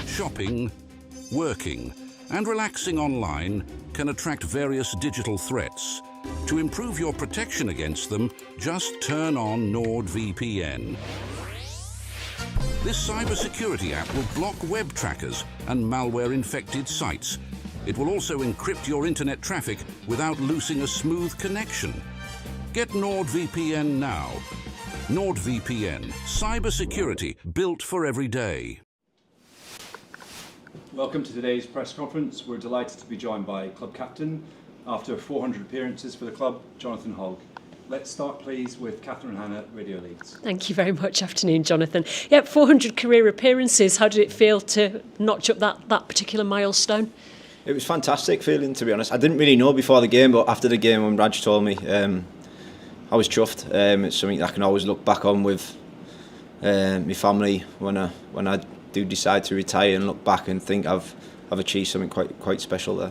Shopping, working, and relaxing online can attract various digital threats. To improve your protection against them, just turn on NordVPN. This cybersecurity app will block web trackers and malware-infected sites. It will also encrypt your internet traffic without losing a smooth connection. Get NordVPN now. NordVPN, cybersecurity built for every day. Welcome to today's press conference. We're delighted to be joined by club captain, after 400 appearances for the club, Jonathan Hogg. Let's start, please, with Catherine Hannah, Radio Leeds. Thank you very much. Afternoon, Jonathan. Yep, 400 career appearances. How did it feel to notch up that particular milestone? It was fantastic feeling, to be honest. I didn't really know before the game, but after the game, when Raj told me, I was chuffed. It's something I can always look back on with my family when I do decide to retire and look back and think I've achieved something quite special there.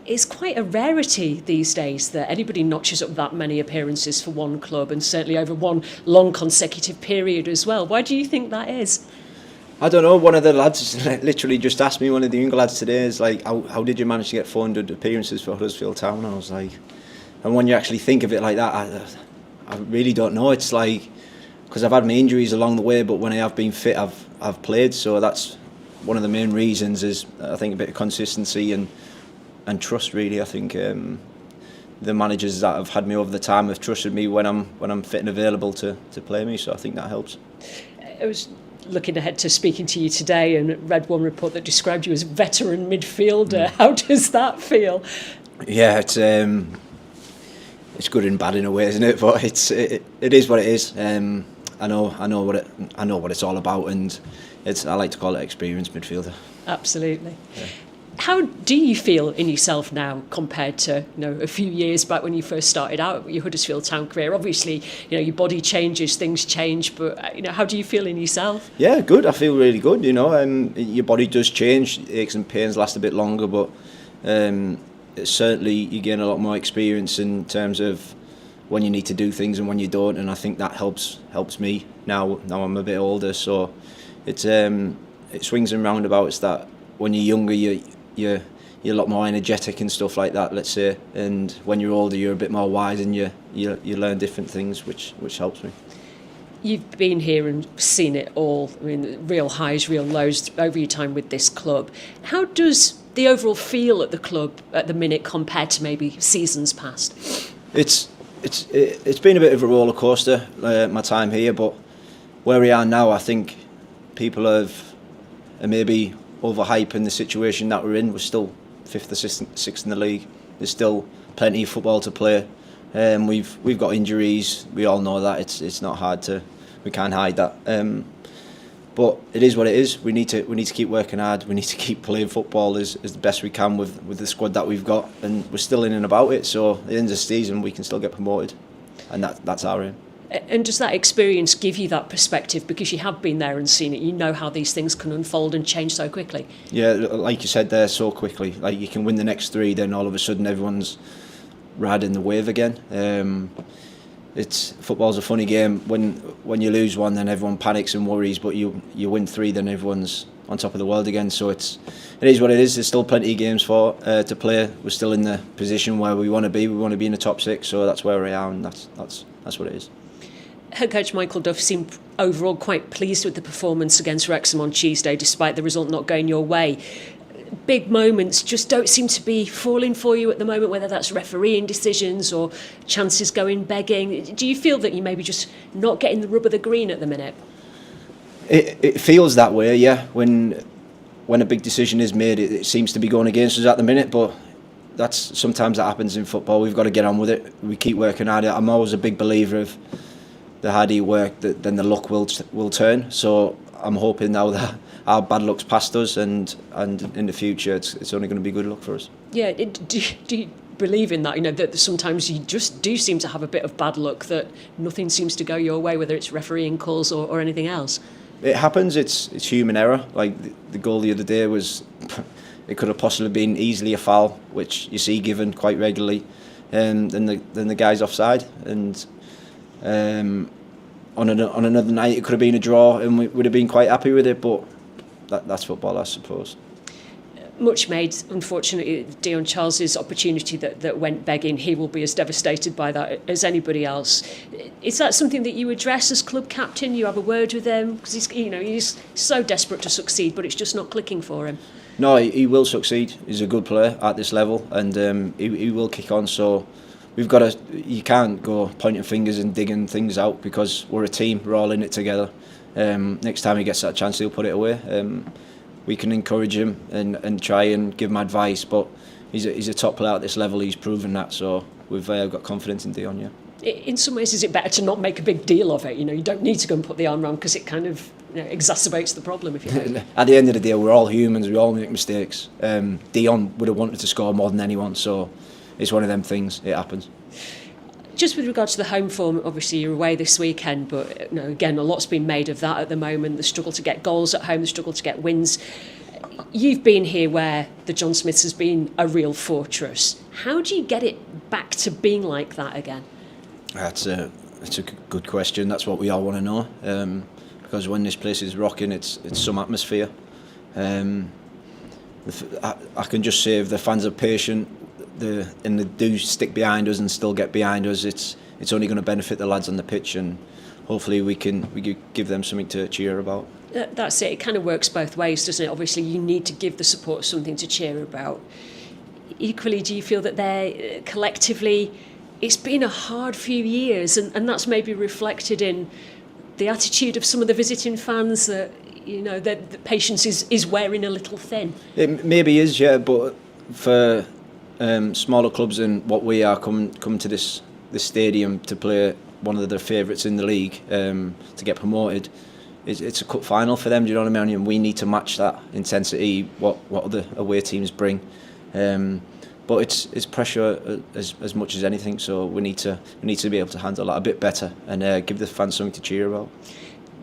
It's quite a rarity these days that anybody notches up that many appearances for one club, and certainly over one long consecutive period as well. Why do you think that is? I don't know. One of the lads literally just asked me, one of the young lads today, is like, how did you manage to get 400 appearances for Huddersfield Town? And I was like, and when you actually think of it like that, I really don't know. It's like, because I've had my injuries along the way, but when I have been fit, I've played. So that's one of the main reasons, is I think a bit of consistency and trust, really. I think the managers that have had me over the time have trusted me when I'm fit and available to play me. So I think that helps. I was looking ahead to speaking to you today and read one report that described you as a veteran midfielder. How does that feel? Yeah, it's good and bad in a way, isn't it? But it is what it is. I know what it's all about, and I like to call it experienced midfielder. Absolutely. Yeah. How do you feel in yourself now compared to a few years back when you first started out your Huddersfield Town career? Obviously, your body changes, things change, but how do you feel in yourself? Yeah, good. I feel really good. Your body does change. Aches and pains last a bit longer, but certainly you gain a lot more experience in terms of when you need to do things and when you don't, and I think that helps me now I'm a bit older. So it swings and roundabouts that when you're younger you're a lot more energetic and stuff like that, let's say, and when you're older you're a bit more wise and you learn different things, which helps me. You've been here and seen it all. I mean, real highs, real lows over your time with this club. How does the overall feel at the club at the minute compared to maybe seasons past? It's been a bit of a roller coaster, my time here, but where we are now, I think people are maybe overhyping the situation that we're in. We're still 5th or 6th in the league. There's still plenty of football to play. We've got injuries. We all know that. It's not hard we can't hide that. But it is what it is. We need to keep working hard. We need to keep playing football as the best we can with the squad that we've got, and we're still in and about it. So at the end of the season, we can still get promoted, and that's our aim. And does that experience give you that perspective, because you have been there and seen it? You know how these things can unfold and change so quickly. Yeah, like you said there, so quickly. Like, you can win the next 3, then all of a sudden everyone's riding the wave again. Football's a funny game. When you lose one, then everyone panics and worries, but you win 3, then everyone's on top of the world again. So it is what it is. There's still plenty of games to play. We're still in the position where we want to be. We want to be in the top 6, so that's where we are, and that's what it is. Head coach Michael Duff seemed overall quite pleased with the performance against Wrexham on Tuesday, despite the result not going your way. Big moments just don't seem to be falling for you at the moment, whether that's refereeing decisions or chances going begging. Do you feel that you maybe just not getting the rub of the green at the minute? It feels that way, yeah. When a big decision is made, it seems to be going against us at the minute, but sometimes that happens in football. We've got to get on with it. We keep working hard. I'm always a big believer of the harder you work, then the luck will turn. So I'm hoping now that our bad luck's past us, and in the future it's only going to be good luck for us. Yeah, do you believe in that? You know, that sometimes you just do seem to have a bit of bad luck, that nothing seems to go your way, whether it's refereeing calls or anything else. It happens. It's human error. Like the goal the other day it could have possibly been easily a foul, which you see given quite regularly, and then the guy's offside. And on another night it could have been a draw, and we would have been quite happy with it. But that's football, I suppose. Much made, unfortunately, Dion Charles's opportunity that went begging. He will be as devastated by that as anybody else. Is that something that you address as club captain? You have a word with him, because he's so desperate to succeed, but it's just not clicking for him. No, he will succeed. He's a good player at this level, and he will kick on. So we've got to. You can't go pointing fingers and digging things out, because we're a team. We're all in it together. Next time he gets that chance, he'll put it away. We can encourage him and try and give him advice, but he's a top player at this level. He's proven that, so we've got confidence in Dion. Yeah. In some ways, is it better to not make a big deal of it? You don't need to go and put the arm around, because it kind of exacerbates the problem, if you like. At the end of the day, we're all humans. We all make mistakes. Dion would have wanted to score more than anyone, so it's one of them things. It happens. Just with regards to the home form, obviously you're away this weekend, but again, a lot's been made of that at the moment. The struggle to get goals at home, the struggle to get wins. You've been here where the John Smiths has been a real fortress. How do you get it back to being like that again? That's a good question. That's what we all want to know. Because when this place is rocking, it's some atmosphere. I can just say if the fans are patient, and they do stick behind us and still get behind us, it's only going to benefit the lads on the pitch, and hopefully we give them something to cheer about. That's it. It kind of works both ways, doesn't it? Obviously you need to give the support something to cheer about. Equally, do you feel that they're collectively, it's been a hard few years, and that's maybe reflected in the attitude of some of the visiting fans, that the patience is wearing a little thin? It maybe is, yeah, but for smaller clubs and what we are come to this stadium to play one of their favourites in the league, to get promoted, it's a cup final for them. Do you know what I mean? And we need to match that intensity what other away teams bring, but it's pressure as much as anything. So we need to be able to handle that a bit better and give the fans something to cheer about.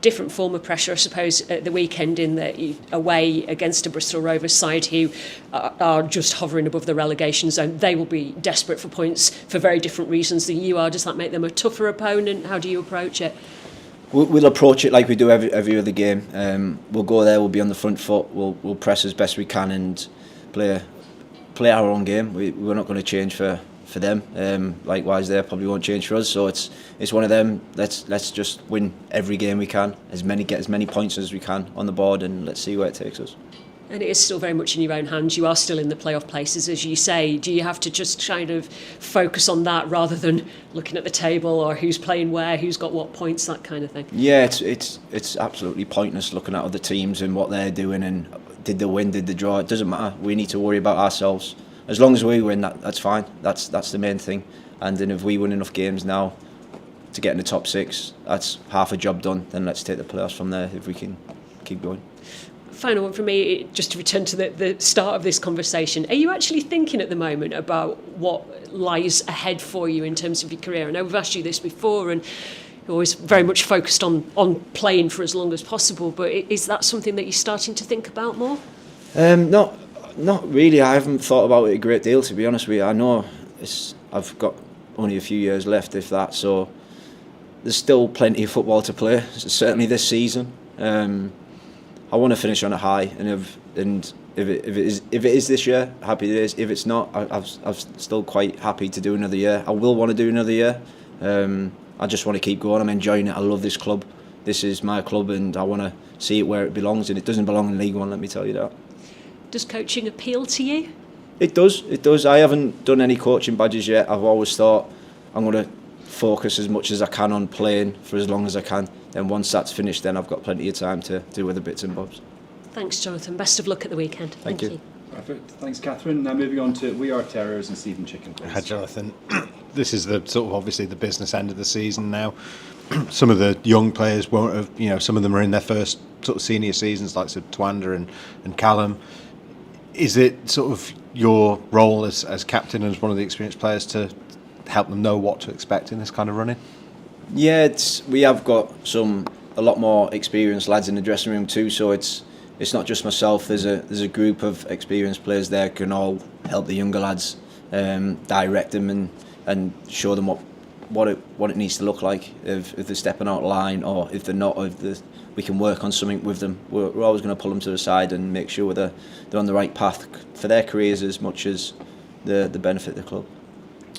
Different form of pressure, I suppose, at the weekend, in that away against a Bristol Rovers side who are just hovering above the relegation zone. They will be desperate for points for very different reasons than you are. Does that make them a tougher opponent? How do you approach it? We'll approach it like we do every other game. We'll go there, we'll be on the front foot, we'll press as best we can and play our own game. We're not going to change for them. Likewise, they probably won't change for us. So it's one of them. Let's just win every game we can, get as many points as we can on the board, and let's see where it takes us. And it is still very much in your own hands. You are still in the playoff places, as you say. Do you have to just kind of focus on that rather than looking at the table or who's playing where, who's got what points, that kind of thing? Yeah, it's absolutely pointless looking at other teams and what they're doing and did they win, did they draw. It doesn't matter. We need to worry about ourselves. As long as we win, that's fine. That's the main thing. And then if we win enough games now to get in the top 6, that's half a job done. Then let's take the playoffs from there if we can keep going. Final one for me, just to return to the start of this conversation. Are you actually thinking at the moment about what lies ahead for you in terms of your career? I know we've asked you this before, and you're always very much focused on playing for as long as possible, but is that something that you're starting to think about more? Not really. I haven't thought about it a great deal, to be honest with you. I know I've got only a few years left, if that. So there's still plenty of football to play. Certainly this season. I want to finish on a high, and if it is this year, happy it is. If it's not, I'm still quite happy to do another year. I will want to do another year. I just want to keep going. I'm enjoying it. I love this club. This is my club, and I want to see it where it belongs. And it doesn't belong in League One. Let me tell you that. Does coaching appeal to you? It does. It does. I haven't done any coaching badges yet. I've always thought I'm going to focus as much as I can on playing for as long as I can. Then once that's finished, then I've got plenty of time to do other bits and bobs. Thanks, Jonathan. Best of luck at the weekend. Thank you. Perfect. Thanks, Catherine. Now moving on to We Are Terrors and Stephen Chicken, please. Hi, Jonathan. This is the sort of obviously the business end of the season now. Some of the young players won't have, some of them are in their first sort of senior seasons, like Twander and Callum. Is it sort of your role as captain and as one of the experienced players to help them know what to expect in this kind of running? Yeah, we have got a lot more experienced lads in the dressing room too. So it's not just myself. There's a group of experienced players there who can all help the younger lads, direct them and show them what it needs to look like if they're stepping out of line, or if they're not, or if we can work on something with them. We're always going to pull them to the side and make sure they're on the right path for their careers as much as the benefit of the club.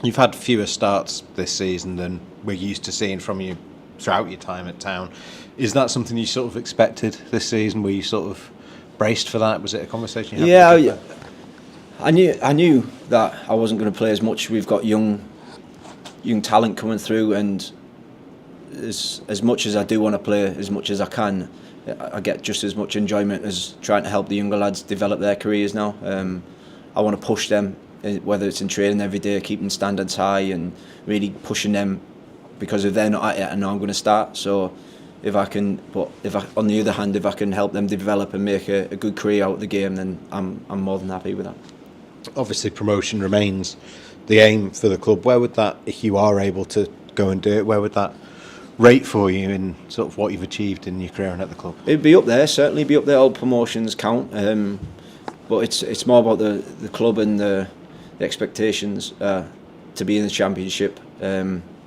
You've had fewer starts this season than we're used to seeing from you throughout your time at Town. Is that something you sort of expected this season? Were you sort of braced for that? Was it a conversation you had? Yeah, I knew that I wasn't going to play as much. We've got young talent coming through, and as much as I do want to play as much as I can, I get just as much enjoyment as trying to help the younger lads develop their careers now. I want to push them, whether it's in training every day, keeping standards high and really pushing them, because if they're not at it, I know I'm going to start. So on the other hand, if I can help them develop and make a good career out of the game, then I'm more than happy with that. Obviously, promotion remains the aim for the club. Where would that, if you are able to go and do it, where would that rate for you in sort of what you've achieved in your career and at the club? It'd be up there, certainly be up there. All promotions count, but it's more about the club and the expectations to be in the Championship.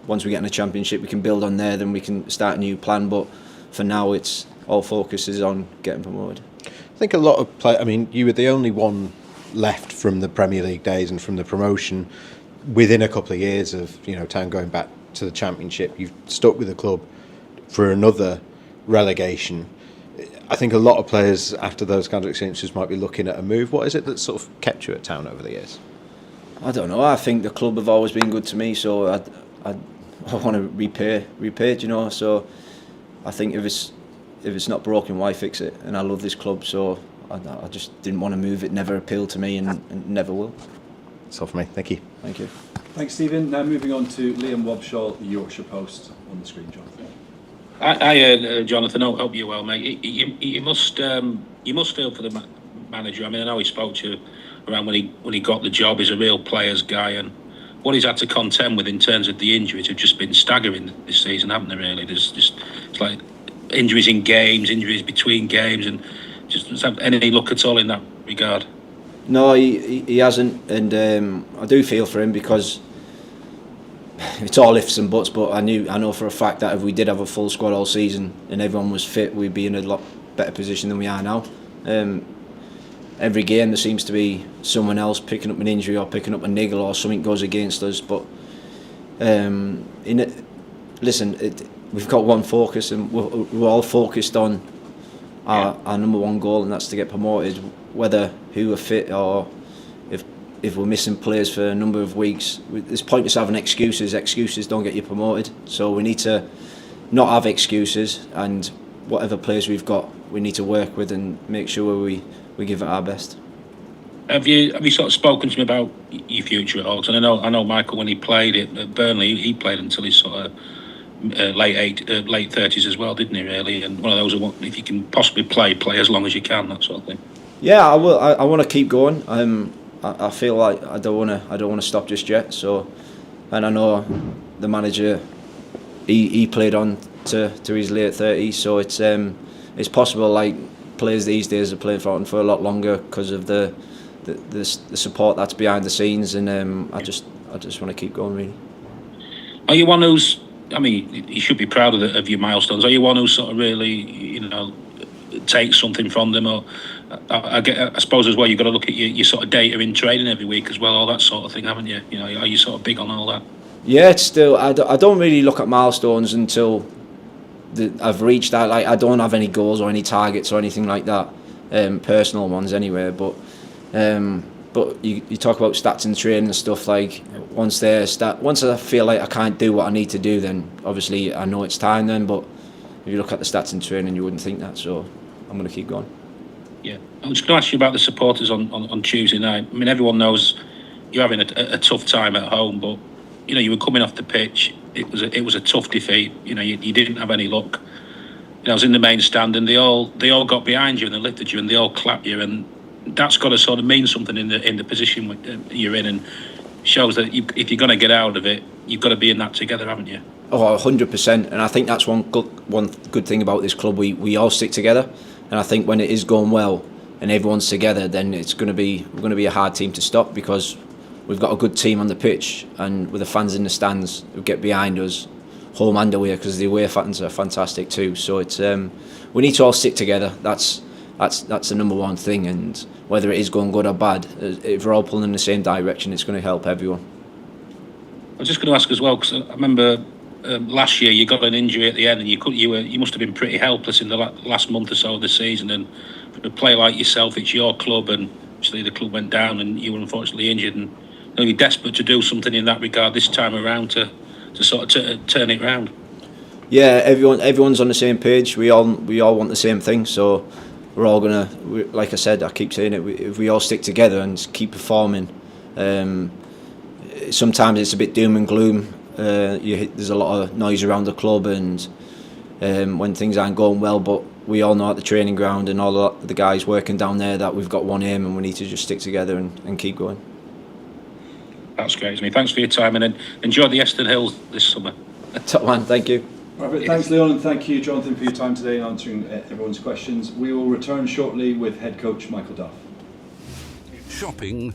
Once we get in the Championship, we can build on there, then we can start a new plan. But for now, it's all focus is on getting promoted. I think a lot of players, you were the only one left from the Premier League days and from the promotion within a couple of years of Town going back to the Championship. You've stuck with the club for another relegation. I think a lot of players after those kinds of experiences might be looking at a move. What is it that sort of kept you at Town over the years? I don't know. I think the club have always been good to me, so I want to repay it, So I think if it's not broken, why fix it? And I love this club, so I just didn't want to move. It never appealed to me and never will. That's all for me. Thank you. Thank you. Thanks, Stephen. Now moving on to Liam Wobshaw, the Yorkshire Post, on the screen, Jonathan. Hi, Jonathan. I hope you're well, mate. You must feel for the manager. I know he spoke to you around when he got the job. He's a real players guy, and what he's had to contend with in terms of the injuries have just been staggering this season, haven't they? Really, it's like injuries in games, injuries between games, and just have any look at all in that regard. No, he hasn't, and I do feel for him because it's all ifs and buts. But I know for a fact that if we did have a full squad all season and everyone was fit, we'd be in a lot better position than we are now. Every game there seems to be someone else picking up an injury or picking up a niggle or something goes against us. But we've got one focus, and we're all focused on our number one goal, and that's to get promoted. Whether who are fit or if we're missing players for a number of weeks, it's pointless having excuses. Excuses don't get you promoted. So we need to not have excuses, and whatever players we've got, we need to work with and make sure we give it our best. Have you sort of spoken to me about your future at Hoggs? And I know Michael, when he played at Burnley, he played until his sort of late 30s as well, didn't he? Really, and one of those who, if you can possibly play as long as you can, that sort of thing. Yeah, I will. I want to keep going. I feel like I don't want to stop just yet. So, and I know the manager, he played on to his late 30s. So it's possible. Like players these days are playing for a lot longer because of the support that's behind the scenes. And I I just want to keep going, really. Are you one who's, I mean, you should be proud of your milestones. Are you one who sort of really, takes something from them? Or I suppose as well, you've got to look at your sort of data in training every week as well, all that sort of thing, haven't you? Are you sort of big on all that? Yeah, it's still, I don't really look at milestones until I've reached that. Like, I don't have any goals or any targets or anything like that, personal ones anyway. But you talk about stats and training and stuff. Like, once I feel like I can't do what I need to do, then obviously I know it's time then. But if you look at the stats and training, you wouldn't think that. So I'm going to keep going. Yeah, I'm just going to ask you about the supporters on Tuesday night. I mean, everyone knows you're having a tough time at home, but you were coming off the pitch. It was a tough defeat. You didn't have any luck. I was in the main stand, and they all got behind you and they lifted you and they all clapped you, and that's got to sort of mean something in the position you're in, and shows that if you're going to get out of it, you've got to be in that together, haven't you? Oh, 100%. And I think that's one good thing about this club. We all stick together, and I think when it is going well and everyone's together, then we're going to be a hard team to stop, because we've got a good team on the pitch, and with the fans in the stands who get behind us, home and away, because the away fans are fantastic too. So it's we need to all stick together. That's the number one thing, and whether it is going good or bad, if we're all pulling in the same direction, it's going to help everyone. I was just going to ask as well, because I remember last year you got an injury at the end, and you must have been pretty helpless in the last month or so of the season. And for a player like yourself, it's your club, and obviously the club went down, and you were unfortunately injured, and you're desperate to do something in that regard this time around to sort of turn it round. Yeah, everyone's on the same page. We all want the same thing. So we're all like I said, I keep saying it. If we all stick together and keep performing, sometimes it's a bit doom and gloom. There's a lot of noise around the club, and when things aren't going well. But we all know at the training ground and all the guys working down there that we've got one aim, and we need to just stick together and keep going. That's great, Isn't it? Thanks for your time, and enjoy the Eston Hills this summer. Top man, thank you. Perfect. Thanks, Leon, and thank you, Jonathan, for your time today and answering everyone's questions. We will return shortly with head coach Michael Duff. Shopping,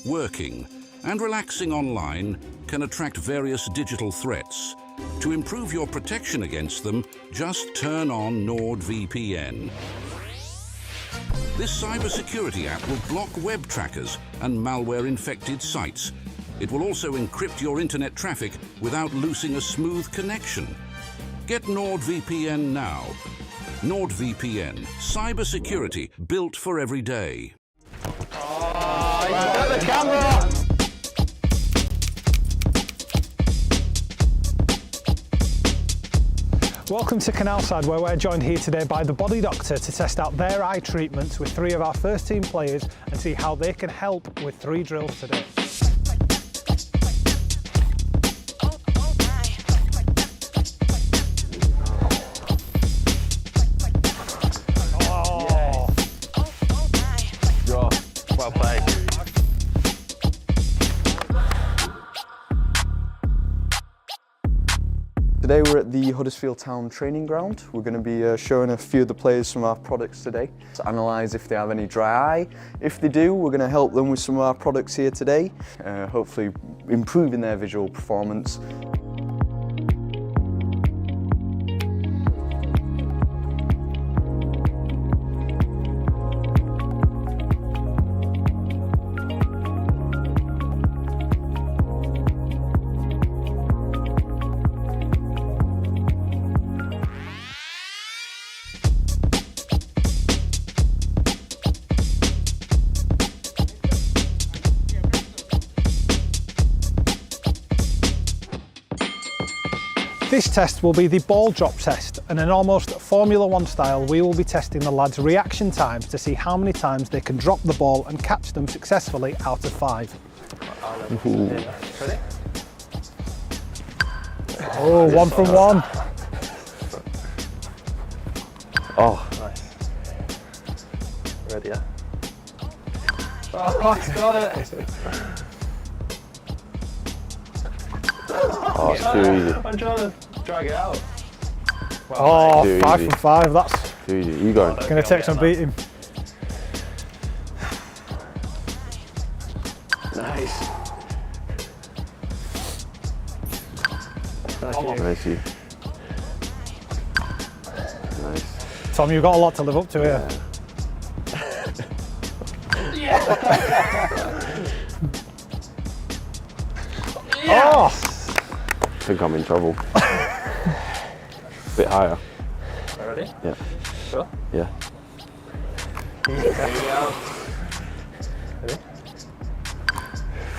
working, and relaxing online can attract various digital threats. To improve your protection against them, just turn on NordVPN. This cybersecurity app will block web trackers and malware-infected sites. It will also encrypt your internet traffic without losing a smooth connection. Get NordVPN now. NordVPN, cybersecurity built for every day. Got the camera! Welcome to Canalside, where we're joined here today by the Body Doctor to test out their eye treatments with 3 of our first team players and see how they can help with 3 drills today. Well played. Today we're at the Huddersfield Town training ground. We're going to be showing a few of the players some of our products today to analyse if they have any dry eye. If they do, we're going to help them with some of our products here today, hopefully improving their visual performance. This test will be the ball drop test, and in almost Formula 1 style we will be testing the lads' reaction times to see how many times they can drop the ball and catch them successfully out of 5. Oh, 1 from 1. Oh, nice. Ready, yeah? Oh, he's got it. Oh, it's too easy. I'm trying to drag it out. Wow, oh, 5 from 5, that's too easy. You going? going to take some beating. Nice. Nice you. Nice. Tom, you've got a lot to live up to here. Oh! I think I'm in trouble. Bit higher. Ready? Yeah. Sure. Yeah. Ready?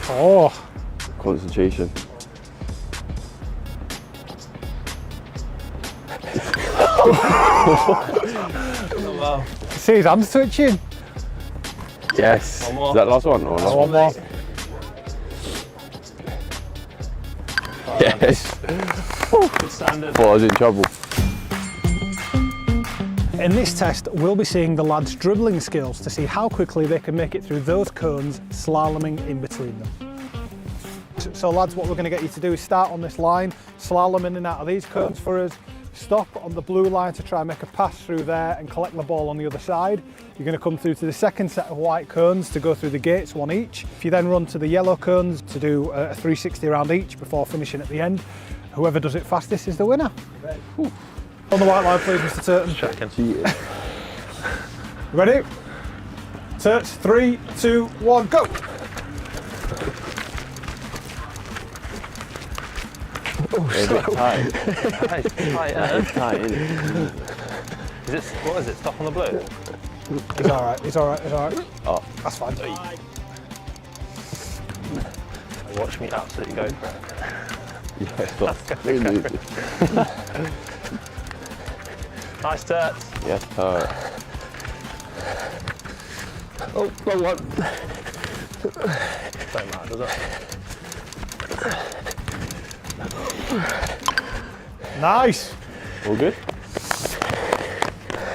Oh! Concentration. Wow. See his hands twitching. Yes. One more. Is that the last one? Or last One more. Yes. Good standard. Thought I was in trouble. In this test, we'll be seeing the lads' dribbling skills to see how quickly they can make it through those cones, slaloming in between them. So lads, what we're going to get you to do is start on this line, slalom in and out of these cones for us, stop on the blue line to try and make a pass through there and collect the ball on the other side. You're going to come through to the second set of white cones to go through the gates, one each. If you then run to the yellow cones to do a 360 around each before finishing at the end, whoever does it fastest is the winner. On the white line, please, Mr. Turton. Checking. Ready? Turts, 3, 2, 1, go! A bit tight. Hey, tight, It's tight, isn't it? Is it, what is it, stop on the blue? He's alright, he's alright, he's alright. Oh. That's fine. Watch me absolutely go for it. Yeah, stop. Really. Nice turts. Yes, tight. Oh, wrong one. Don't matter, does it? Nice! All good?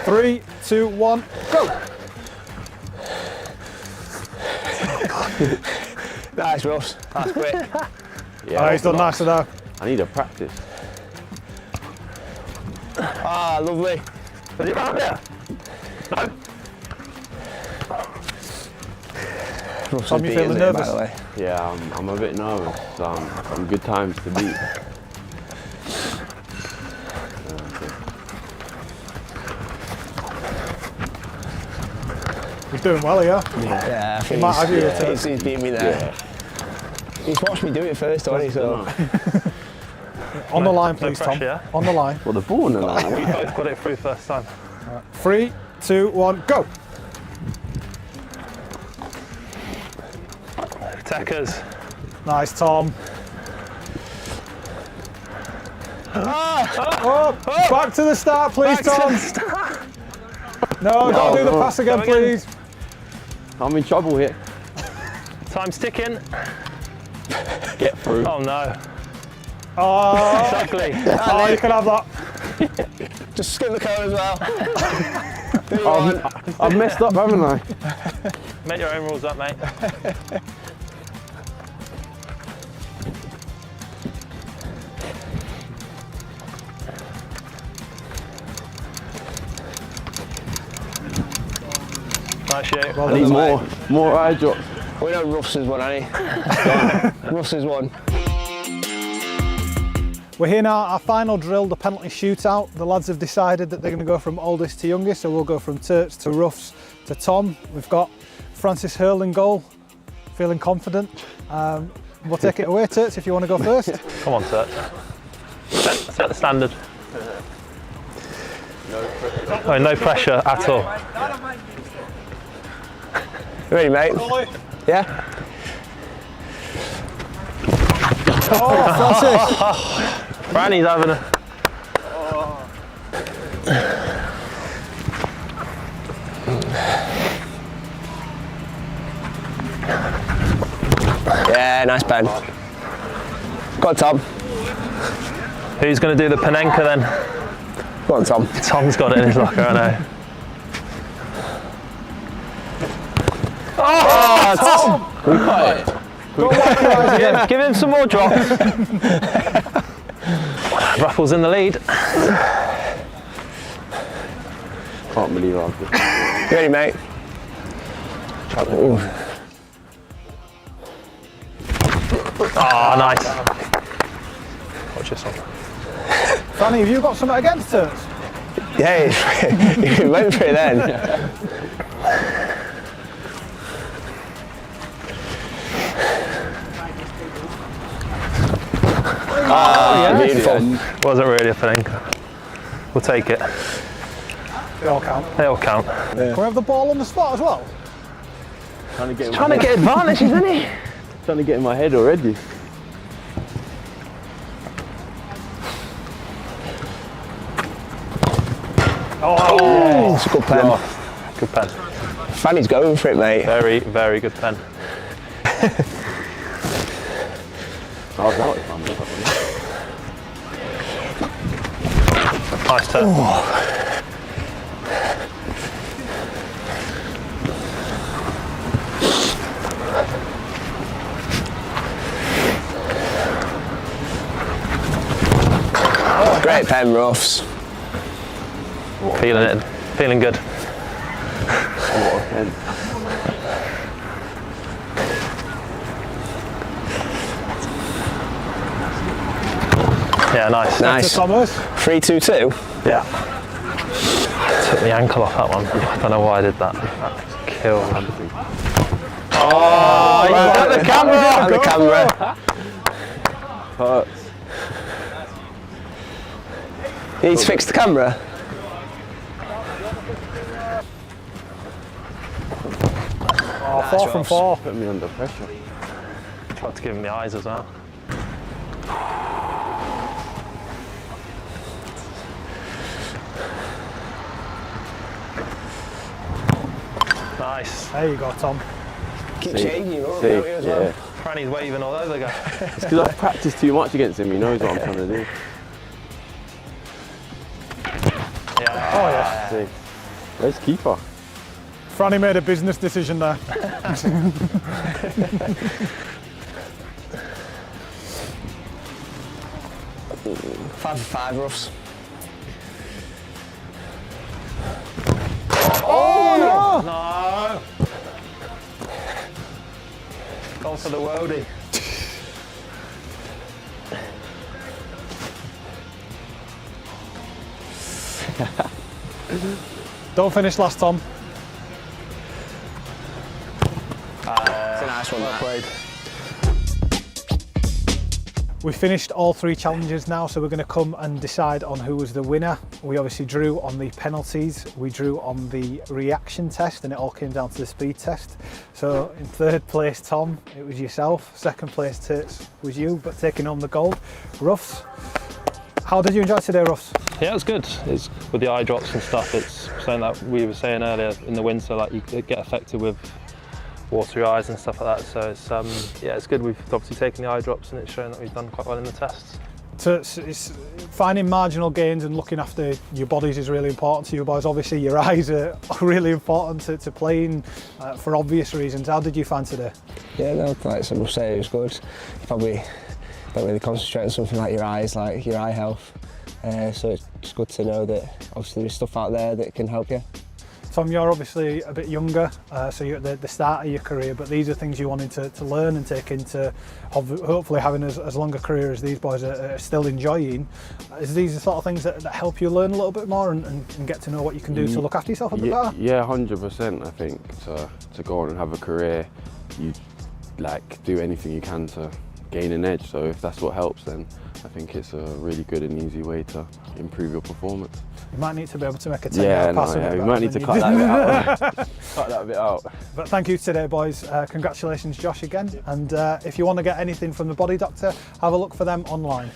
3, 2, 1, go! Nice, Ross. That's quick. Yeah. Oh, he's done nice enough. I need a practice. Ah, lovely. Was it round there? No. Tom, you feeling nervous? Yeah, I'm a bit nervous. I'm good times to beat. You're doing well here. Yeah, I He think might have you a turn. he's beat me there. Yeah. He's watched me do it first, hasn't he? So On the line, No please, pressure, Tom. yeah? On the line. Well, the ball in the We line. both got it through first time. 3, 2, 1, go! Techers. Nice, Tom. Oh, back to the start, please, Tom. No, don't do the pass again, Go again. please. I'm in trouble here. Time's ticking. Get through. Oh no. Oh, It's ugly. oh, you can have that. just skip the cone as well. I've messed up, haven't I? Make your own rules up, mate. Nice shoot. Well I need done. more eye drops. We know Ruffs has won, hasn't he? Ruffs has won. We're here now, our final drill, the penalty shootout. The lads have decided that they're going to go from oldest to youngest, so we'll go from Turts to Ruffs to Tom. We've got Francis Hurl in goal, feeling confident. We'll take it away, Turts, if you want to go first. Come on, Turt. Set the standard. Oh, no pressure at all. You ready, mate? Yeah? Oh, Francis! Franny's having a... Yeah, nice pen. Go on, Tom. Who's going to do the Panenka then? Go on, Tom. Tom's got it in his locker, I know. Oh, Tom! Give him some more drops. Ruffles in the lead. Can't believe I've You ready, mate? Ooh. Oh, nice. Watch this one. Fanny, have you got something against Turks? Yeah, he went for it then. Oh, beautiful. Wasn't really a thing. We'll take it. They all count. They all count. Can we have the ball on the spot as well? Trying to Get advantages, isn't he? Trying to get in my head already. Oh, it's a good pen. Good pen. Fanny's going for it, mate. Very, very good pen. I was out if I'm Nice turn. Great pen, Ruffs. Feeling it. Feeling good. what a pen. Yeah, nice. Nice. Thomas. 3-2-2. Yeah. Took the ankle off that one. I don't know why I did that. That killed. Oh, you got the camera! The camera. Hurts. You need to fix the camera. Oh, 4 from 4. Put me under pressure. Tried to give him the eyes as well. Nice. There you go, Tom. Keep changing you up, See, don't you, as well? yeah. Franny's waving all over the guy. It's because I've practiced too much against him. He knows what I'm trying to do. Yeah. Oh, yeah. See. Where's keeper? Franny made a business decision there. 5-5, Ruffs. Oh, no! No! Gone for the worldie. Don't finish last, Tom. It's a nice one, that. Played. We finished all 3 challenges now, so we're going to come and decide on who was the winner. We obviously drew on the penalties, we drew on the reaction test, and it all came down to the speed test. So in 3rd place, Tom, it was yourself. 2nd place, Tits, was you, but taking home the gold. Ruffs, how did you enjoy today, Ruffs? Yeah, it was good. It's with the eye drops and stuff. It's something that we were saying earlier in the winter, like you get affected with watery eyes and stuff like that. So it's yeah, it's good. We've obviously taken the eye drops, and it's shown that we've done quite well in the tests. So it's finding marginal gains and looking after your bodies is really important to you boys. Obviously, your eyes are really important to playing for obvious reasons. How did you find today? Yeah, no, like some will say, it was good. You probably don't really concentrate on something like your eyes, like your eye health. So it's just good to know that obviously there's stuff out there that can help you. Tom, you're obviously a bit younger, so you're at the start of your career, but these are things you wanted to learn and take into hopefully having as long a career as these boys are still enjoying. Is these the sort of things that help you learn a little bit more and get to know what you can do to look after yourself a bit better? Yeah, 100%. I think to go on and have a career, you like do anything you can to gain an edge. So if that's what helps, then I think it's a really good and easy way to improve your performance. You might need to be able to make a 10-yard pass. Yeah, we might need to cut that bit out. Cut that bit out. But thank you today, boys. Congratulations, Josh, again. And if you want to get anything from the Body Doctor, have a look for them online.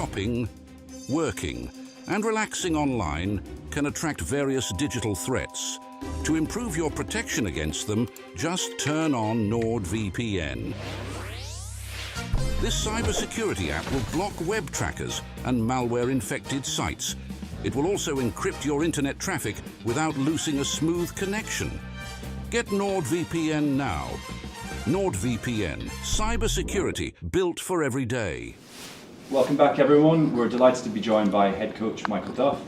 shopping, working, and relaxing online can attract various digital threats. To improve your protection against them, just turn on NordVPN. This cybersecurity app will block web trackers and malware-infected sites. It will also encrypt your internet traffic without losing a smooth connection. Get NordVPN now. NordVPN, cybersecurity built for every day. Welcome back, everyone. We're delighted to be joined by head coach Michael Duff,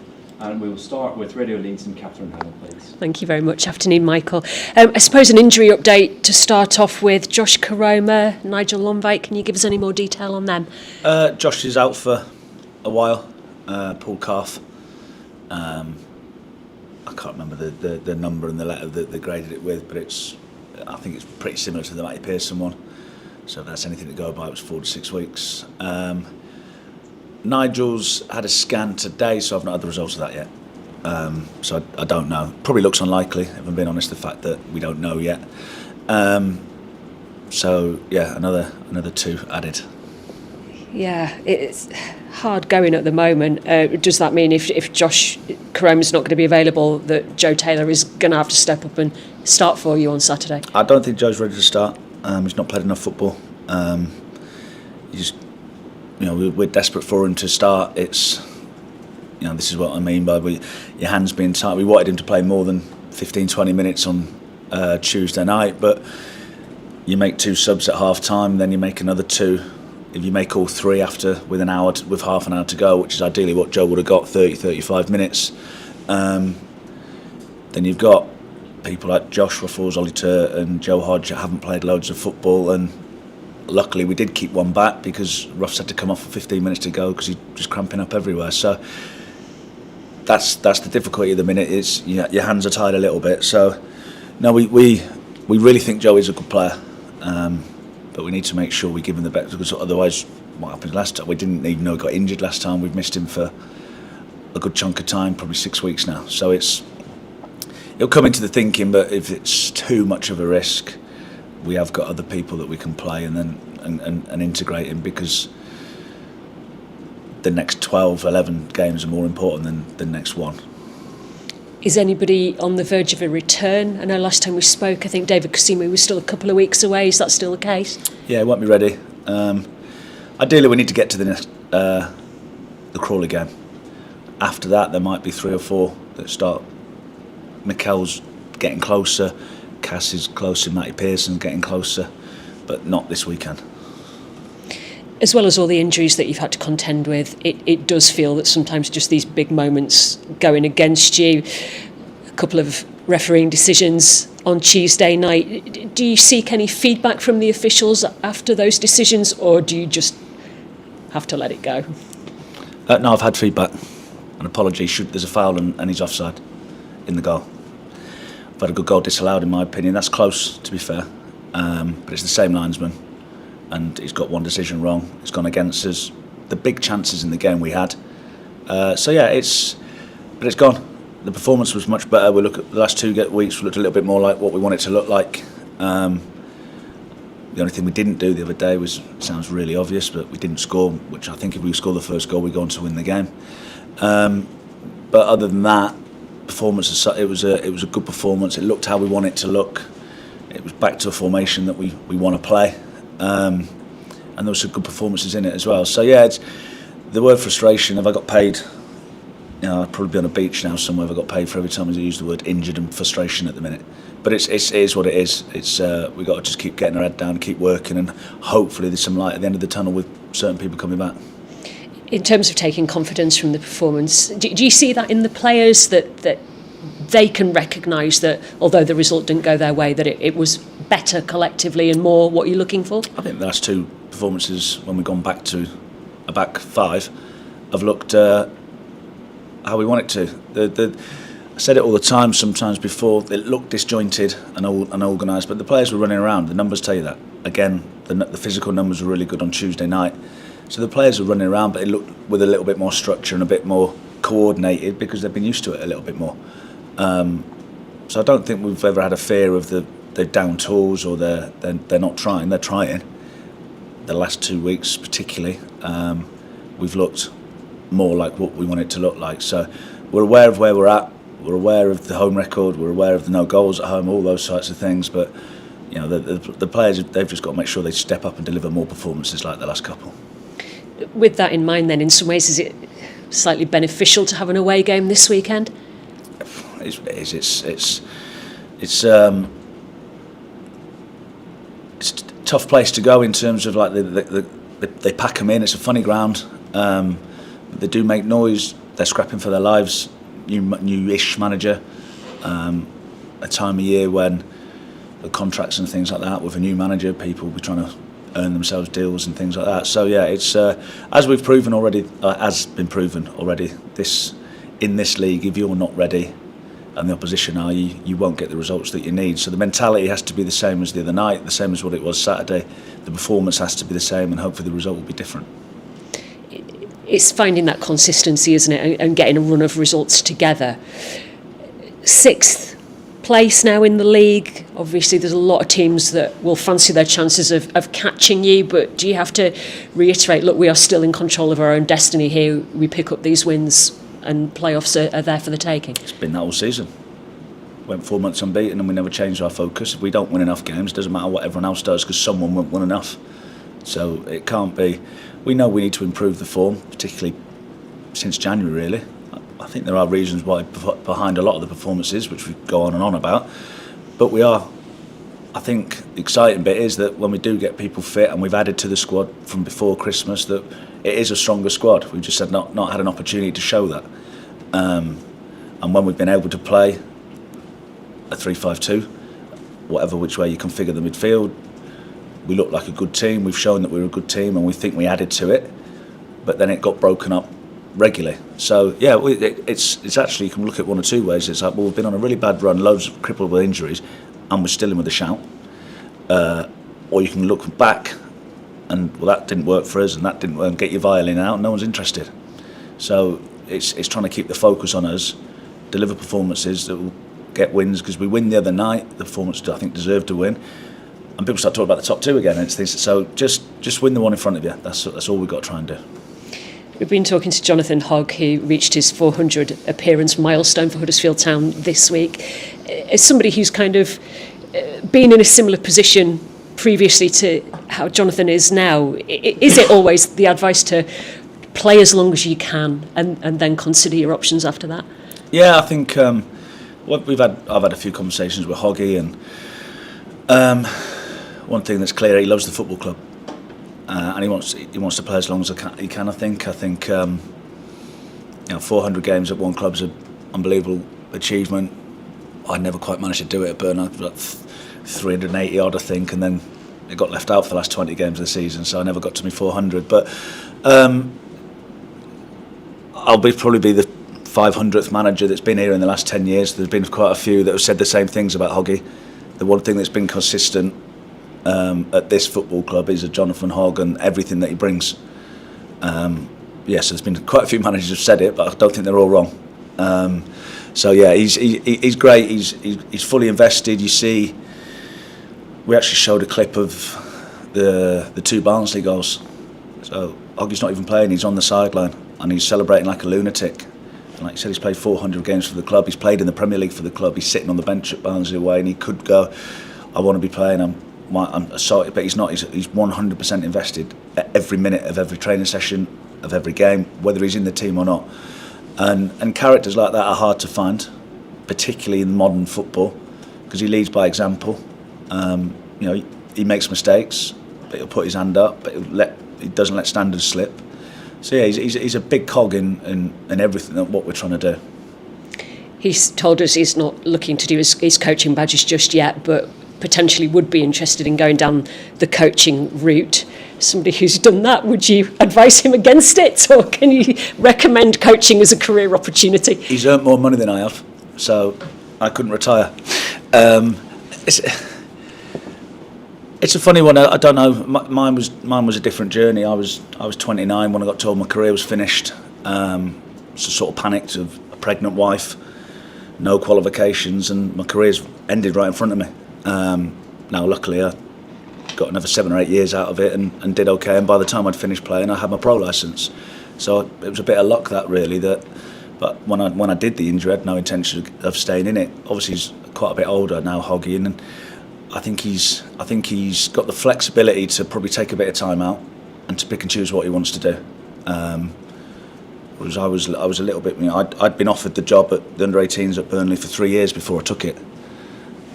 and we will start with Radio Leeds and Catherine Hannah, please. Thank you very much. Afternoon, Michael. I suppose an injury update to start off with. Josh Karoma, Nigel Lonvite, can you give us any more detail on them? Josh is out for a while, pulled calf. I can't remember the number and the letter that they graded it with, but I think it's pretty similar to the Matty Pearson one. So if that's anything to go by, it was 4 to 6 weeks. Nigel's had a scan today, so I've not had the results of that yet. So I don't know. Probably looks unlikely, if I'm being honest, the fact that we don't know yet. So yeah, another 2 added. Yeah, it's hard going at the moment. Does that mean if Josh Karoma's not going to be available, that Joe Taylor is going to have to step up and start for you on Saturday? I don't think Joe's ready to start. He's not played enough football. We're desperate for him to start. This is what I mean by your hands being tight. We wanted him to play more than 15-20 minutes on Tuesday night, but you make 2 subs at half time, then you make another 2. If you make all 3 with half an hour to go, which is ideally what Joe would have got, 30-35 minutes, then you've got people like Josh Ruffles, Ollie Turt and Joe Hodge that haven't played loads of football, and luckily we did keep one back because Ruffs had to come off for 15 minutes to go because he's just cramping up everywhere. So that's the difficulty at the minute, is your hands are tied a little bit. So no, we really think Joe is a good player, but we need to make sure we give him the best, because otherwise what happened last time, we didn't even know he got injured last time. We've missed him for a good chunk of time, probably 6 weeks now. So it'll come into the thinking, but if it's too much of a risk, we have got other people that we can play and then and integrate in, because the next 11 games are more important than the next one. Is anybody on the verge of a return? I know last time we spoke, I think David Kusimi was still a couple of weeks away. Is that still the case? Yeah, he won't be ready. Ideally, we need to get to the Crawley game. After that, there might be 3 or 4 that start. Mikel's getting closer, Cass is closer, Matty Pearson's getting closer, but not this weekend. As well as all the injuries that you've had to contend with, it does feel that sometimes just these big moments going against you. A couple of refereeing decisions on Tuesday night. Do you seek any feedback from the officials after those decisions, or do you just have to let it go? No, I've had feedback. An apology. There's a foul and he's offside in the goal. I've had a good goal disallowed, in my opinion. That's close, to be fair, but it's the same linesman, and he's got one decision wrong. It's gone against us. The big chances in the game we had. So yeah, it's gone. The performance was much better. We look at the last 2 weeks. We looked a little bit more like what we want it to look like. The only thing we didn't do the other day was, sounds really obvious, but we didn't score. Which I think if we score the first goal, we go on to win the game. But other than that, performance, it was a good performance. It looked how we want it to look. It was back to a formation that we want to play, and there were some good performances in it as well. So yeah, it's the word frustration. If I got paid, I'd probably be on a beach now somewhere if I got paid for every time I use the word injured and frustration at the minute. But it is what it is. We've got to just keep getting our head down, keep working, and hopefully there's some light at the end of the tunnel with certain people coming back. In terms of taking confidence from the performance, do you see that in the players, that they can recognise that although the result didn't go their way, that it was better collectively and more what you're looking for? I think the last 2 performances, when we've gone back to a back 5, have looked how we want it to. I said it all the time sometimes before, it looked disjointed and unorganised, but the players were running around. The numbers tell you that. Again, the physical numbers were really good on Tuesday night. So the players were running around, but it looked with a little bit more structure and a bit more coordinated because they've been used to it a little bit more. So I don't think we've ever had a fear of the down tools or they're not trying. They're trying. The last 2 weeks particularly, we've looked more like what we want it to look like. So we're aware of where we're at. We're aware of the home record. We're aware of the no goals at home, all those sorts of things. But the players, they've just got to make sure they step up and deliver more performances like the last couple. With that in mind, then, in some ways, is it slightly beneficial to have an away game this weekend? It's a tough place to go in terms of like they pack them in. It's a funny ground. They do make noise. They're scrapping for their lives. New-ish manager. A time of year when the contracts and things like that with a new manager, people will be trying to earn themselves deals and things like that. So yeah, it's as we've proven already, has been proven already. In this league, if you're not ready, and the opposition are, you won't get the results that you need. So the mentality has to be the same as the other night, the same as what it was Saturday. The performance has to be the same, and hopefully the result will be different. It's finding that consistency, isn't it, and getting a run of results together. 6th place now in the league. Obviously, there's a lot of teams that will fancy their chances of catching you, but do you have to reiterate, look, we are still in control of our own destiny here. We pick up these wins and playoffs are there for the taking? It's been that all season. Went 4 months unbeaten and we never changed our focus. If we don't win enough games, it doesn't matter what everyone else does because someone won't win enough. So it can't be. We know we need to improve the form, particularly since January, really. I think there are reasons why behind a lot of the performances, which we go on and on about. But we are, I think the exciting bit is that when we do get people fit, and we've added to the squad from before Christmas, that it is a stronger squad. We've just had not had an opportunity to show that. And when we've been able to play a 3-5-2, whatever which way you configure the midfield, we look like a good team. We've shown that we're a good team, and we think we added to it. But then it got broken up regularly. So yeah, it's actually, you can look at one or two ways. It's like, well, we've been on a really bad run, loads of crippled with injuries, and we're still in with a shout. Or you can look back and, well, that didn't work for us, and that didn't work, and get your violin out, no one's interested. So it's trying to keep the focus on us, deliver performances that will get wins, because we win the other night, the performance I think deserved to win, and people start talking about the top two again, and it's this, so just win the one in front of you. That's all we've got to try and do. We've been talking to Jonathan Hogg, who reached his 400 appearance milestone for Huddersfield Town this week. As somebody who's kind of been in a similar position previously to how Jonathan is now, is it always the advice to play as long as you can and then consider your options after that? Yeah, I think I've had a few conversations with Hoggy, and one thing that's clear, he loves the football club, and he wants to play as long as he can. I think 400 games at one club's an unbelievable achievement. I never quite managed to do it at Burn. I've got 380 odd, I think, and then it got left out for the last 20 games of the season, so I never got to me 400. But I'll probably be the 500th manager that's been here in the last 10 years. There's been quite a few that have said the same things about Hoggy. The one thing that's been consistent at this football club is Jonathan Hogg and everything that he brings. Yes, there's been quite a few managers who've said it, but I don't think they're all wrong. So yeah, he's great. He's fully invested. You see, we actually showed a clip of the two Barnsley goals. So Hoggy's not even playing. He's on the sideline and he's celebrating like a lunatic. And like you said, he's played 400 games for the club. He's played in the Premier League for the club. He's sitting on the bench at Barnsley away, and he could go, I want to be playing. I'm sorry, but he's not. He's 100% invested at every minute of every training session, of every game, whether he's in the team or not. And characters like that are hard to find, particularly in modern football, because he leads by example. He makes mistakes, but he'll put his hand up, but he doesn't let standards slip. So yeah, he's a big cog in everything that what we're trying to do. He's told us he's not looking to do his coaching badges just yet, but potentially would be interested in going down the coaching route. Somebody who's done that, would you advise him against it, or can you recommend coaching as a career opportunity? He's earned more money than I have, so I couldn't retire. It's a funny one. I don't know. Mine was a different journey. I was 29 when I got told my career was finished. So sort of panicked of a pregnant wife, no qualifications, and my career's ended right in front of me. Now, luckily, I got another 7 or 8 years out of it and did okay. And by the time I'd finished playing, I had my pro licence. So it was a bit of luck that really. But when I did the injury, I had no intention of staying in it. Obviously, he's quite a bit older now, Hoggy, and I think he's got the flexibility to probably take a bit of time out and to pick and choose what he wants to do. Whereas I was a little bit. I'd been offered the job at the under-18s at Burnley for 3 years before I took it.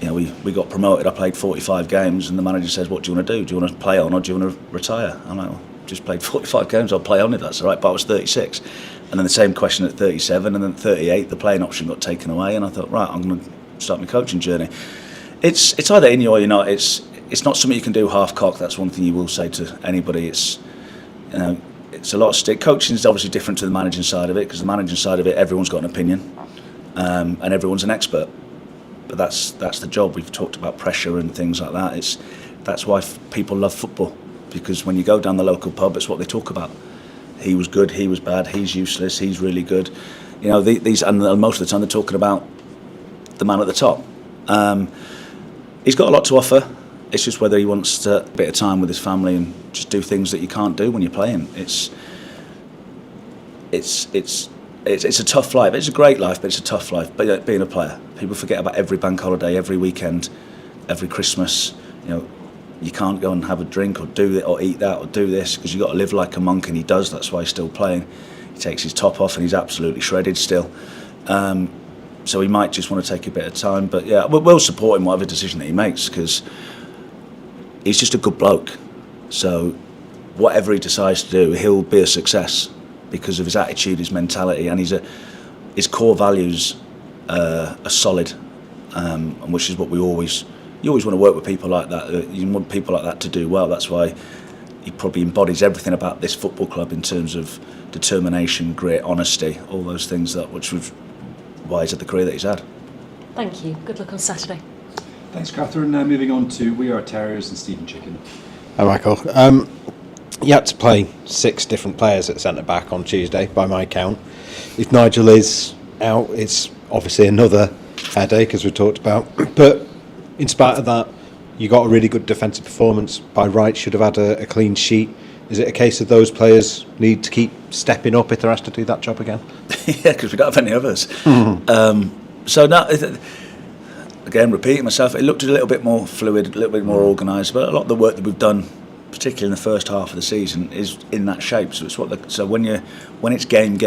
We got promoted. I played 45 games, and the manager says, "What do you want to do? Do you want to play on, or do you want to retire?" I'm like, well, "Just played 45 games. I'll play on if that's all right." But I was 36, and then the same question at 37, and then at 38, the playing option got taken away, and I thought, right, I'm going to start my coaching journey. It's either in you or you're not. It's not something you can do half-cocked. That's one thing you will say to anybody. It's a lot of stick. Coaching is obviously different to the managing side of it, because the managing side of it, everyone's got an opinion, and everyone's an expert. But that's the job. We've talked about pressure and things like that. That's why people love football, because when you go down the local pub, it's what they talk about. He was good, he was bad, he's useless, he's really good. These, and most of the time they're talking about the man at the top. He's got a lot to offer. It's just whether he wants a bit of time with his family and just do things that you can't do when you're playing. It's a tough life. It's a great life, but it's a tough life. But being a player, people forget about every bank holiday, every weekend, every Christmas. You can't go and have a drink or do it or eat that or do this, because you've got to live like a monk, and he does. That's why he's still playing. He takes his top off and he's absolutely shredded still. So he might just want to take a bit of time. But yeah, we'll support him whatever decision that he makes, because he's just a good bloke. So whatever he decides to do, he'll be a success because of his attitude, his mentality, and his core values are solid, and which is what you always want to work with people like that. You want people like that to do well. That's why he probably embodies everything about this football club in terms of determination, grit, honesty, all those things which was why he's had the career that he's had. Thank you. Good luck on Saturday. Thanks, Catherine. Now moving on to We Are Terriers and Stephen Chicken. Hi, Michael. You had to play 6 different players at centre-back on Tuesday, by my count. If Nigel is out, it's obviously another headache, as we talked about. But in spite of that, you got a really good defensive performance. By rights, should have had a clean sheet. Is it a case of those players need to keep stepping up if they're asked to do that job again? Yeah, because we don't have any others. So now, again, repeating myself, it looked a little bit more fluid, a little bit more organised. But a lot of the work that we've done, particularly in the first half of the season, is in that shape. So it's so when it's game,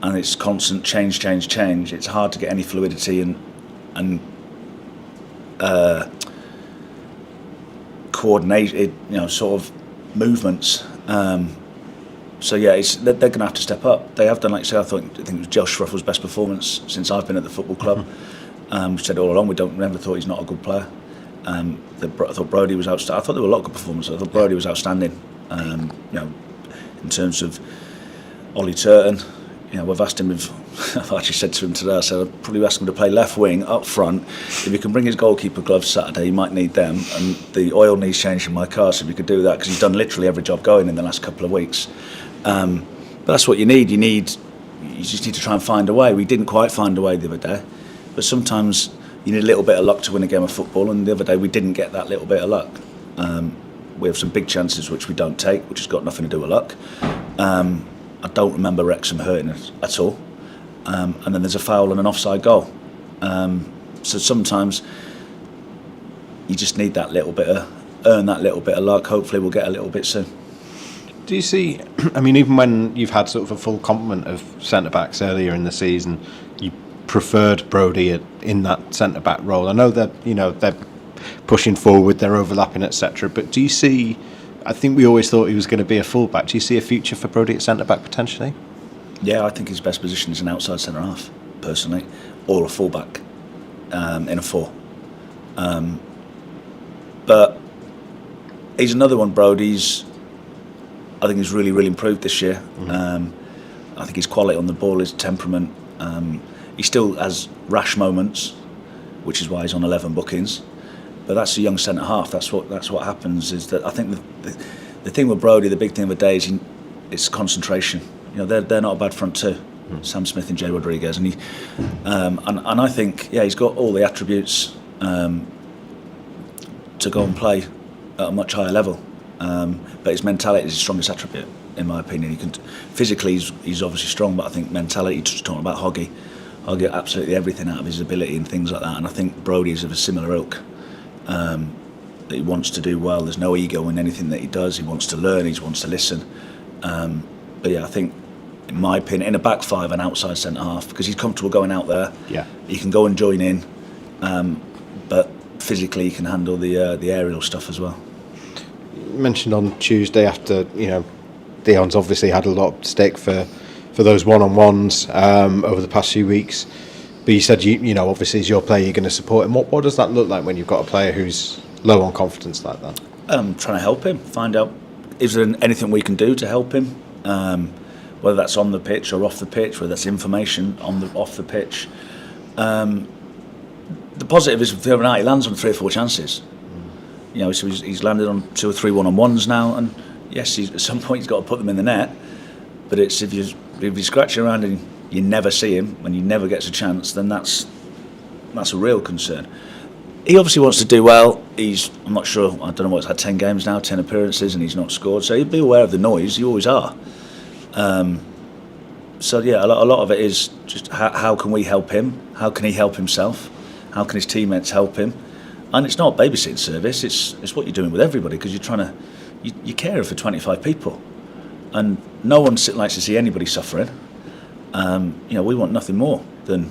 and it's constant change, it's hard to get any fluidity and coordinated, sort of movements. So yeah, they're going to have to step up. They have done, like I say, I think it was Josh Ruffell's best performance since I've been at the football club. We said all along, we never thought he's not a good player. I thought Brodie was outstanding. I thought there were a lot of good performances. I thought Brodie was outstanding. In terms of Ollie Turton, we've asked him. I've actually said to him today, I said I'd probably ask him to play left wing up front. If he can bring his goalkeeper gloves Saturday, he might need them. And the oil needs changing in my car, so if he could do that, because he's done literally every job going in the last couple of weeks. But that's what you need. You just need to try and find a way. We didn't quite find a way the other day, but sometimes you need a little bit of luck to win a game of football, and the other day we didn't get that little bit of luck. We have some big chances which we don't take, which has got nothing to do with luck. I don't remember Wrexham hurting us at all. And then there's a foul and an offside goal. So sometimes you just need that little bit earn that little bit of luck. Hopefully we'll get a little bit soon. Do you see, even when you've had sort of a full complement of centre-backs earlier in the season, you preferred Brodie in that centre-back role? I know that, they're pushing forward, they're overlapping, etc. But do you see, I think we always thought he was going to be a full-back. Do you see a future for Brodie at centre-back potentially? Yeah, I think his best position is an outside centre-half, personally, or a full-back in a 4. But he's another one, Brodie's. I think he's really, really improved this year. I think his quality on the ball, his temperament. He still has rash moments, which is why he's on 11 bookings. But that's a young centre half. That's what happens. Is that I think the thing with Brodie, the big thing of the day is it's concentration. They're not a bad front two. Sam Smith and Jay Rodriguez, and I think he's got all the attributes to go and play at a much higher level. But his mentality is his strongest attribute. in my opinion. Physically, he's obviously strong, but I think mentality. Just talking about Hoggy get absolutely everything out of his ability and things like that. And I think Brodie is of a similar ilk. That he wants to do well. There's no ego in anything that he does. He wants to learn. He wants to listen. But yeah, I think, in my opinion, in a back five and outside centre half, because he's comfortable going out there. Yeah. He can go and join in, but physically he can handle the aerial stuff as well. You mentioned on Tuesday after, Dion's obviously had a lot at stake for those one-on-ones over the past few weeks. But you said, obviously as your player, you're going to support him. What does that look like when you've got a player who's low on confidence like that? Trying to help him, find out, is there anything we can do to help him? Whether that's on the pitch or off the pitch, whether that's information off the pitch. The positive is the other night he lands on 3 or 4 chances. So he's landed on 2 or 3 one-on-ones now, and yes, at some point he's got to put them in the net. But it's if you scratch around and you never see him, when he never gets a chance, then that's a real concern. He obviously wants to do well. I'm not sure. I don't know what. He's had 10 games now, 10 appearances, and he's not scored. So he'd be aware of the noise. You always are. So yeah, a lot of it is just how can we help him? How can he help himself? How can his teammates help him? And it's not a babysitting service. It's what you're doing with everybody, because you're trying to you're caring for 25 people, and no one likes to see anybody suffering. We want nothing more than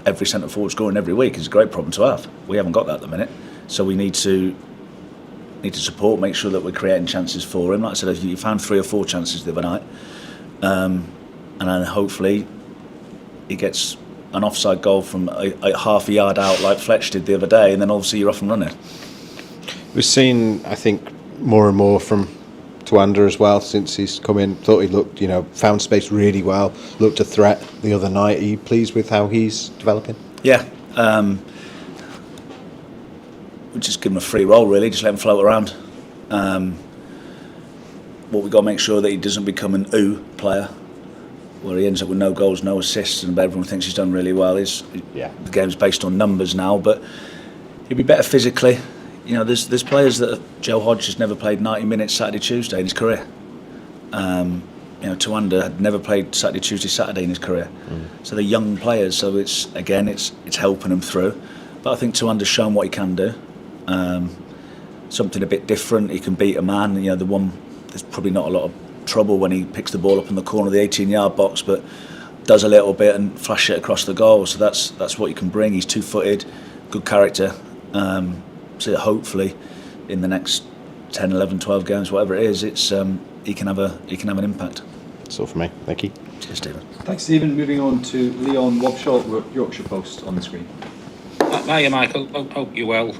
every centre forward scoring every week. It's a great problem to have. We haven't got that at the minute, so we need to support, make sure that we're creating chances for him. Like I said, you found 3 or 4 chances the other night, and then hopefully he gets an offside goal from a half a yard out like Fletch did the other day, and then obviously you're off and running. We've seen, I think, more and more from Tuanda as well since he's come in. Thought he looked, found space really well, looked a threat the other night. Are you pleased with how he's developing? Yeah. We just give him a free roll, really, just let him float around. What we've got to make sure that he doesn't become an player, where he ends up with no goals, no assists, and everyone thinks he's done really well. The game's based on numbers now, but he'll be better physically. There's players that Joe Hodge has never played 90 minutes Saturday, Tuesday in his career. Tuanda had never played Saturday, Tuesday, Saturday in his career. So they're young players, so it's helping them through. But I think Tuanda's shown what he can do. Something a bit different. He can beat a man. There's probably not a lot of trouble when he picks the ball up in the corner of the 18-yard box, but does a little bit and flash it across the goal. So that's what he can bring. He's 2-footed, good character. So hopefully in the next 10, 11, 12 games, whatever it is, he can have an impact. That's all for me. Thank you. Cheers, Stephen. Thanks, Stephen. Moving on to Leon Wobshaw, Yorkshire Post, on the screen. Hiya, Michael. Hope you're well.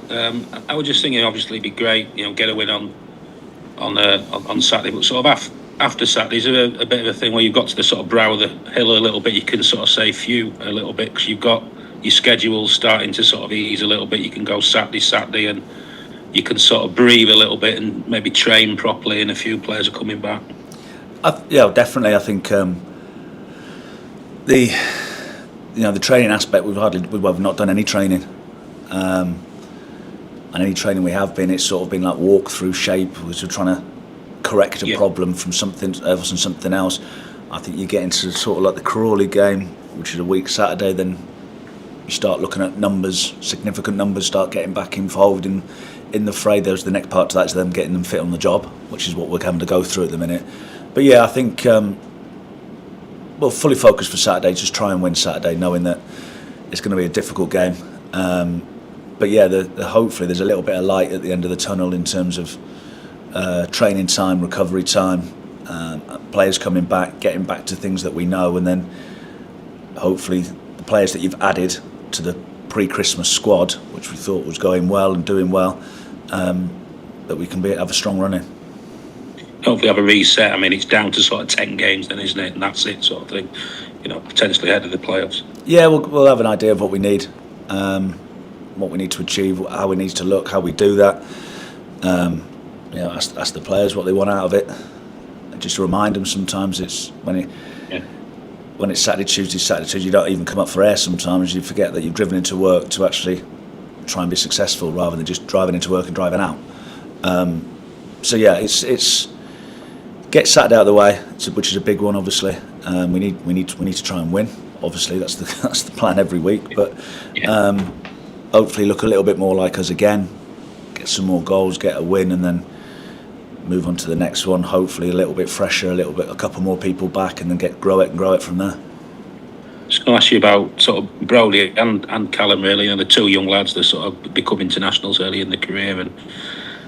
I was just thinking, obviously, it'd be great, get a win on Saturday, but sort of after Saturday, is there a bit of a thing where you've got to the sort of brow of the hill a little bit? You can sort of say phew a little bit, because you've got your schedule starting to sort of ease a little bit. You can go Saturday, and you can sort of breathe a little bit and maybe train properly, and a few players are coming back. Definitely. I think the training aspect, we've not done any training, and any training we have been, it's sort of been like walk through shape, which we're trying to correct a problem from something else and something else. I think you get into sort of like the Crawley game, which is a week Saturday, then you start looking at numbers, significant numbers, start getting back involved in the fray. There's the next part to that is them getting them fit on the job, which is what we're having to go through at the minute. But yeah, I think fully focused for Saturday, just try and win Saturday, knowing that it's going to be a difficult game. But yeah, hopefully there's a little bit of light at the end of the tunnel in terms of training time, recovery time, players coming back, getting back to things that we know, and then hopefully the players that you've added to the pre-Christmas squad, which we thought was going well and doing well, that we can have a strong run in. Hopefully have a reset. I mean, it's down to sort of 10 games then, isn't it? And that's it, sort of thing. Potentially ahead of the playoffs. Yeah, we'll have an idea of what we need, what we need to achieve, how we need to look, how we do that. Ask the players what they want out of it. Just remind them sometimes it's when it's Saturday, Tuesday, you don't even come up for air sometimes. You forget that you've driven into work to actually try and be successful rather than just driving into work and driving out. So yeah, it's get Saturday out of the way, which is a big one. Obviously, we need to try and win. Obviously, that's the plan every week. But hopefully, look a little bit more like us again. Get some more goals, get a win, and then move on to the next one. Hopefully, a little bit fresher, a couple more people back, and then grow it from there. Just going to ask you about sort of Brody and Callum, really. You know, the two young lads that sort of become internationals early in their career, and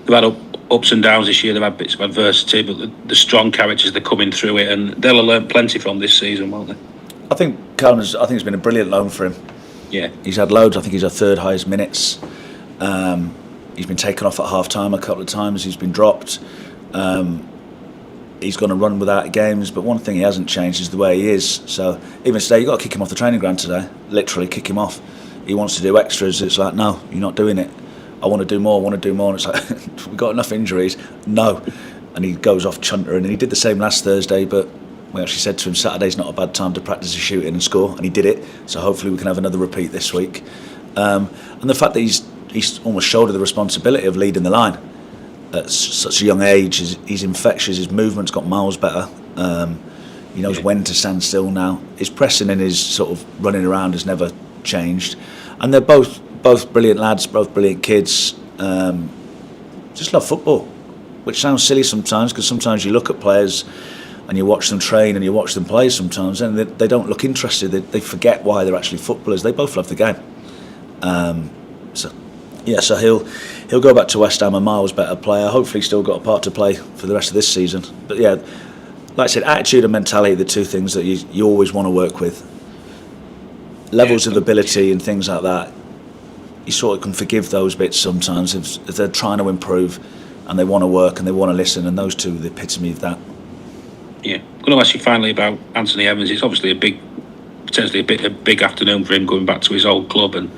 they've had ups and downs this year. They've had bits of adversity, but the strong characters, they're coming through it, and they'll have learned plenty from this season, won't they? I think Callum's. I think it's been a brilliant loan for him. Yeah, he's had loads. I think he's our third highest minutes. He's been taken off at half time a couple of times. He's been dropped. He's going to run without games, but one thing he hasn't changed is the way he is. So even today, you've got to kick him off the training ground today. Literally kick him off. He wants to do extras. It's like, no, you're not doing it. I want to do more. And it's like, we've got enough injuries. No. And he goes off chuntering. And he did the same last Thursday, but we actually said to him, Saturday's not a bad time to practice a shooting and score. And he did it. So hopefully we can have another repeat this week. And the fact that he's almost shouldered the responsibility of leading the line at such a young age. He's infectious. His movement's got miles better. He knows when to stand still now. His pressing and his sort of running around has never changed. And they're both brilliant lads, both brilliant kids. Just love football, which sounds silly sometimes, because sometimes you look at players and you watch them train and you watch them play sometimes, and they don't look interested. They forget why they're actually footballers. They both love the game. So he'll go back to West Ham a miles better player. Hopefully, still got a part to play for the rest of this season. But yeah, like I said, attitude and mentality are the two things that you always want to work with. Levels of ability and things like that, you sort of can forgive those bits sometimes if they're trying to improve and they want to work and they want to listen. And those two are the epitome of that. Yeah, I'm going to ask you finally about Anthony Evans. It's obviously potentially a big afternoon for him going back to his old club, and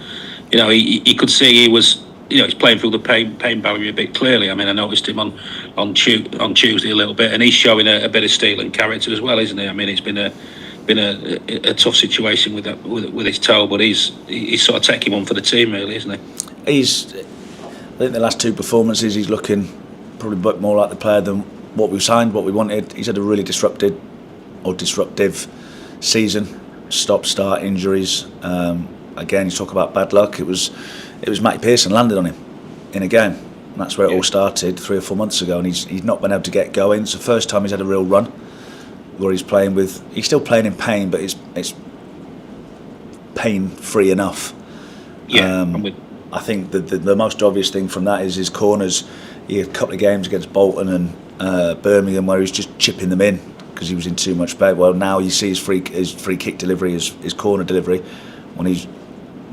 you know he could see he was, you know, he's playing through the pain barrier a bit clearly. I mean, I noticed him on Tuesday a little bit, and he's showing a bit of steel and character as well, isn't he? I mean, it's been a tough situation with his toe, but he's sort of taking one for the team, really, isn't he? I think the last two performances, he's looking probably a bit more like the player than what we signed, what we wanted. He's had a really disruptive season. Stop-start injuries. Again, you talk about bad luck. It was Matty Pearson landed on him in a game. And that's where it all started 3 or 4 months ago, and he's not been able to get going. It's the first time he's had a real run where he's still playing in pain, but it's pain-free enough. Yeah, I think the most obvious thing from that is his corners. He had a couple of games against Bolton and Birmingham where he was just chipping them in because he was in too much pain. Well, now you see his free kick delivery, his corner delivery, when he's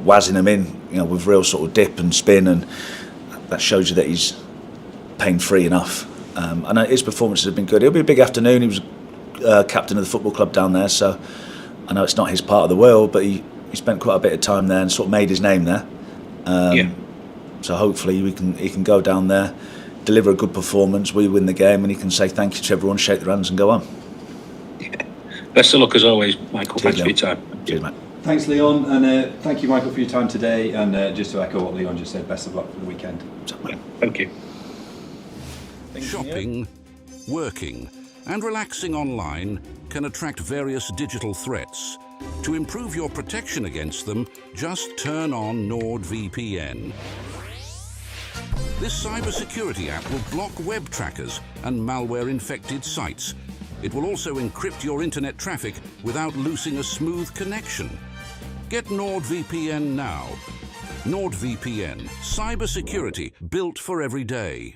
wazzing them in, you know, with real sort of dip and spin, and that shows you that he's pain-free enough. And his performances have been good. It'll be a big afternoon. He was captain of the football club down there, so I know it's not his part of the world, but he spent quite a bit of time there and sort of made his name there. So hopefully he can go down there, deliver a good performance, we win the game, and he can say thank you to everyone, shake their hands and go on. Yeah. Best of luck as always, Michael. Thanks for your time. Cheers, mate. Thanks, Leon, and thank you, Michael, for your time today. And just to echo what Leon just said, best of luck for the weekend. Yeah, thank you. Shopping, working, and relaxing online can attract various digital threats. To improve your protection against them, just turn on NordVPN. This cybersecurity app will block web trackers and malware-infected sites. It will also encrypt your internet traffic without losing a smooth connection. Get NordVPN now. NordVPN, cybersecurity built for every day.